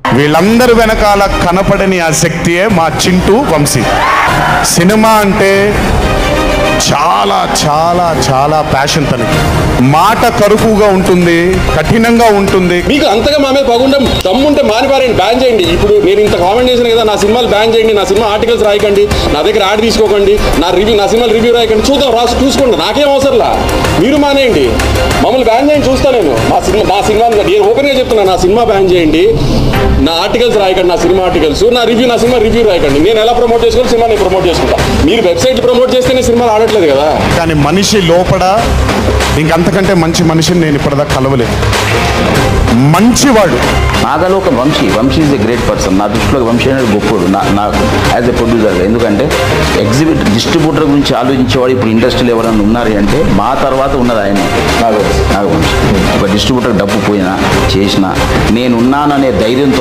వీళ్ళందరి వెనకాల కనపడని ఆ శక్తియే మా చింటూ వంశీ. సినిమా అంటే చాలా చాలా చాలా ప్యాషన్ తనకి. మాట కరుకుగా ఉంటుంది, కఠినంగా ఉంటుంది. మీకు అంతగా మా మీద పగుండం దమ్ముంటే మానిపారండి, బ్యాన్ చేయండి. ఇప్పుడు నేను ఇంత కామెంట్ చేశాను కదా, నా సినిమాలు బ్యాన్ చేయండి, నా సినిమా ఆర్టికల్స్ రాయకండి, నా దగ్గర యాడ్ తీసుకోకండి, నా సినిమాలు రివ్యూ రాయకండి, చూద్దాం, చూసుకోండి, నాకేం అవసరంలా. మీరు మానేయండి, మమ్మల్ని బ్యాన్ చేయండి, చూస్తా నేను. మా సినిమా నేను ఓపెన్గా చెప్తున్నా, నా సినిమా బ్యాన్ చేయండి, నా ఆర్టికల్స్ రాయకండి, నా సినిమా ఆర్టికల్స్, నా సినిమా రివ్యూ రాయకండి. నేను ఎలా ప్రమోట్ చేసుకోవాలి, సినిమా నేను ప్రమోట్ చేసుకుంటా. మీరు వెబ్సైట్లు ప్రమోట్ చేస్తేనే సినిమాలు ఆడట్లేదు కదా. కానీ మనిషి లోపల ఇంకంతకంటే మంచి మనిషిని నేను ఇప్పటిదాకా కలవలేదు. మంచివాడు. నాదలో ఒక Vamshi is a great person. నా దృష్టిలో వంశీ అనేది గొప్పడు నాకు యాజ్ ఎ ప్రొడ్యూసర్గా. ఎందుకంటే డిస్ట్రిబ్యూటర్ గురించి ఆలోచించేవాడు ఇప్పుడు ఇండస్ట్రీలో ఎవరైనా ఉన్నారు అంటే మా తర్వాత ఉన్నది ఆయన నాకు వంశీ. ఒక డిస్ట్రిబ్యూటర్ డబ్బు పోయినా చేసినా నేనున్నాననే ధైర్యంతో